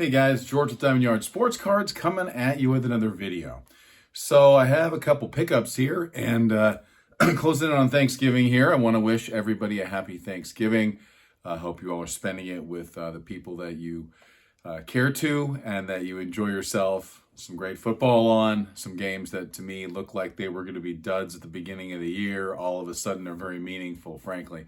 Hey guys, George with Diamondyard Sports Cards coming at you with another video. So I have a couple pickups here and closing in on Thanksgiving here. I want to wish everybody a happy Thanksgiving. I hope you all are spending it with the people that you care to and that you enjoy yourself. Some great football on, some games that to me look like they were going to be duds at the beginning of the year. All of a sudden are very meaningful, frankly.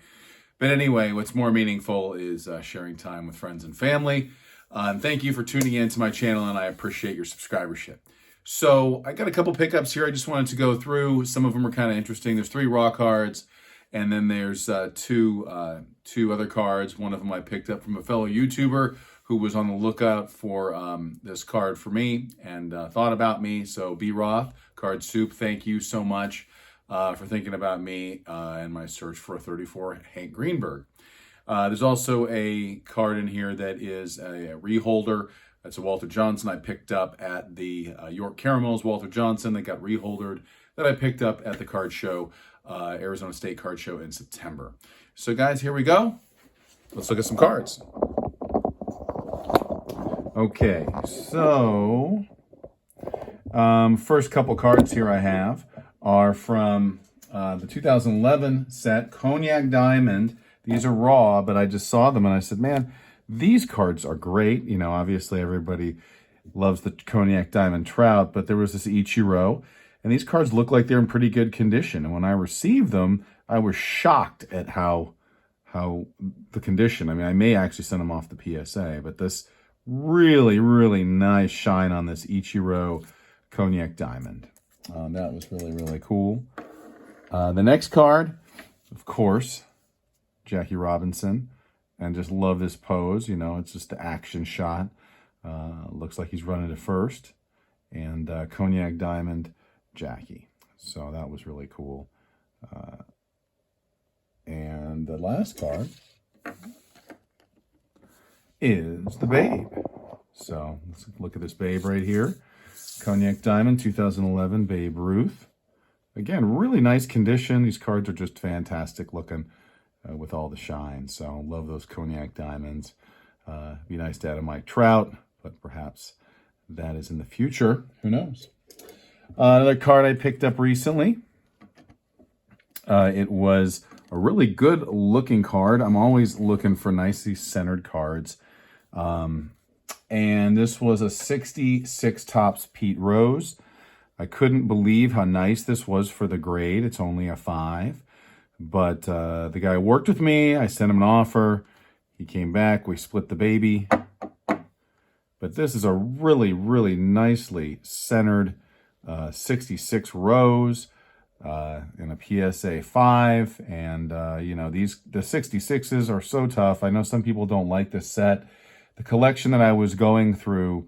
But anyway, what's more meaningful is sharing time with friends and family. And thank you for tuning in to my channel, and I appreciate your subscribership. So I got a couple pickups here I just wanted to go through. Some of them are kind of interesting. There's 3 raw cards, and then there's two other cards. One of them I picked up from a fellow YouTuber who was on the lookout for this card for me and thought about me. So BRoth, Card Soup, thank you so much for thinking about me and my search for a 34 Hank Greenberg. There's also a card in here that is a reholder. That's a Walter Johnson I picked up at the York Caramels Walter Johnson that got reholdered that I picked up at the card show, Arizona State Card Show in September. So guys, here we go. Let's look at some cards. Okay, so first couple cards here I have are from the 2011 set, Cognac Diamond. These are raw, but I just saw them and I said, man, these cards are great. You know, obviously everybody loves the Cognac Diamond Trout, but there was this Ichiro, and these cards look like they're in pretty good condition. And when I received them, I was shocked at how the condition. I mean, I may actually send them off the PSA, but this really, really nice shine on this Ichiro Cognac Diamond. That was really, really cool. The next card, of course, Jackie Robinson, and just love this pose. You know, it's just the action shot. Looks like he's running to first, and Cognac Diamond Jackie. So that was really cool. And the last card is the Babe. So let's look at this Babe right here. Cognac Diamond 2011 Babe Ruth. Again, really nice condition. These cards are just fantastic looking with all the shine. So love those Cognac Diamonds. Be nice to add a Mike Trout, but perhaps that is in the future. Who knows? Another card I picked up recently. It was a really good looking card. I'm always looking for nicely centered cards. And this was a 66 Topps Pete Rose. I couldn't believe how nice this was for the grade. It's only a 5. But the guy worked with me. I sent him an offer. He came back. We split the baby. But this is a really, really nicely centered 66 Rose in a PSA 5. And, you know, the 66s are so tough. I know some people don't like this set. The collection that I was going through,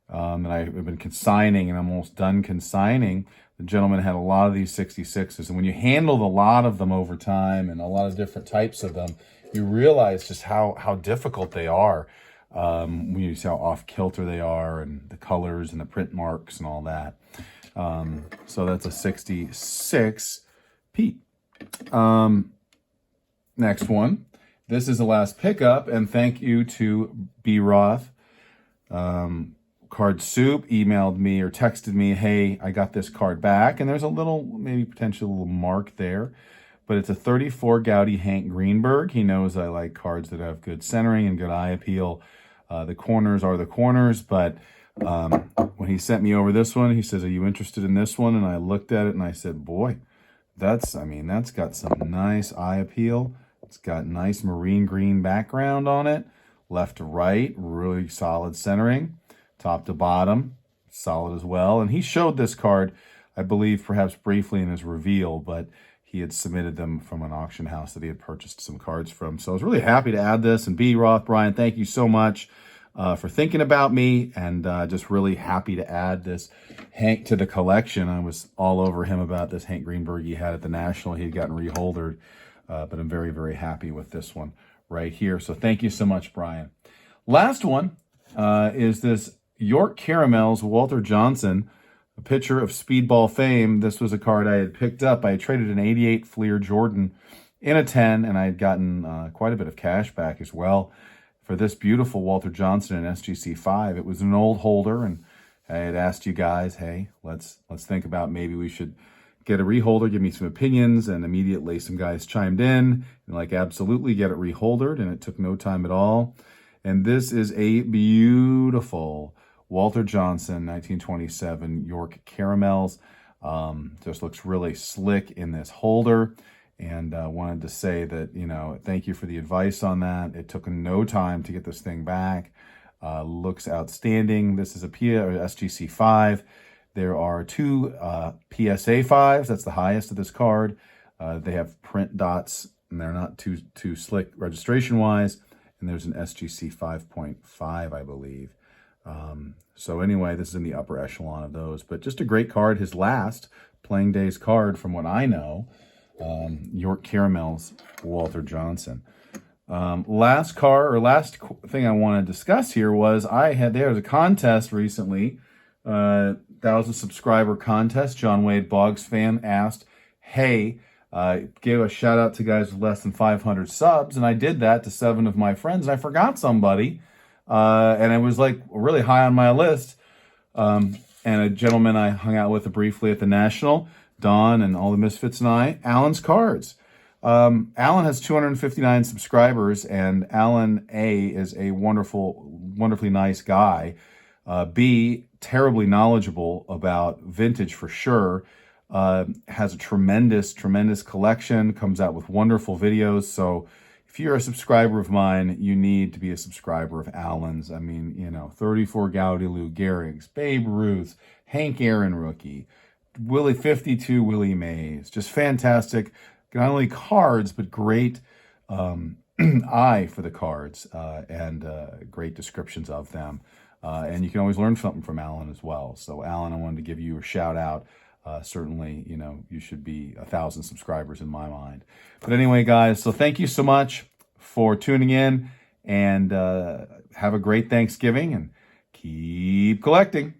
that I've been consigning and I'm almost done consigning, the gentleman had a lot of these 66s. And when you handle a lot of them over time and a lot of different types of them, you realize just how difficult they are. When you see how off-kilter they are and the colors and the print marks and all that. So that's a 66 Pete. Next one. This is the last pickup, and thank you to BRoth. Card Soup emailed me or texted me, hey, I got this card back. And there's a little, maybe potentially a little mark there. But it's a 34 Goudey Hank Greenberg. He knows I like cards that have good centering and good eye appeal. The corners are the corners, but when he sent me over this one, he says, are you interested in this one? And I looked at it and I said, boy, that's got some nice eye appeal. It's got nice marine green background on it. Left to right, really solid centering. Top to bottom, solid as well. And he showed this card, I believe, perhaps briefly in his reveal, but he had submitted them from an auction house that he had purchased some cards from. So I was really happy to add this. And BRoth, Brian, thank you so much for thinking about me, and just really happy to add this Hank to the collection. I was all over him about this Hank Greenberg he had at the National. He had gotten reholdered, but I'm very, very happy with this one right here. So thank you so much, Brian. Last one is this York Caramels Walter Johnson, a pitcher of speedball fame. This was a card I had picked up. I had traded an 88 Fleer Jordan in a 10, and I had gotten quite a bit of cash back as well. If for this beautiful Walter Johnson in SGC5. It was an old holder, and I had asked you guys, hey, let's think about maybe we should get a reholder, give me some opinions, and immediately some guys chimed in and like, absolutely, get it reholdered, and it took no time at all. And this is a beautiful Walter Johnson 1927 York Caramels. Just looks really slick in this holder. And wanted to say that, you know, thank you for the advice on that. It took no time to get this thing back. Looks outstanding. This is a SGC5. There are two PSA 5s. That's the highest of this card. They have print dots, and they're not too slick registration-wise. And there's an SGC 5.5, I believe. So anyway, this is in the upper echelon of those. But just a great card. His last playing days card, from what I know. York Caramels, Walter Johnson. Last thing I want to discuss here was there was a contest recently, 1,000 subscriber contest. John Wade Boggs fan asked, hey, give a shout out to guys with less than 500 subs, and I did that to 7 of my friends, and I forgot somebody, and it was like really high on my list, and a gentleman I hung out with briefly at the National, Don and all the Misfits and I, Alan's Cards. Alan has 259 subscribers, and Alan A is a wonderfully nice guy. B, terribly knowledgeable about vintage for sure. Has a tremendous collection, comes out with wonderful videos. So if you're a subscriber of mine, you need to be a subscriber of Alan's. I mean, you know, 34 Goudey Lou Gehrig's, Babe Ruth, Hank Aaron rookie, 52 Willie Mays, just fantastic. Not only cards, but great eye for the cards and great descriptions of them. And you can always learn something from Alan as well. So Alan, I wanted to give you a shout out. Certainly, you know, you should be 1,000 subscribers in my mind. But anyway, guys, so thank you so much for tuning in, and have a great Thanksgiving, and keep collecting.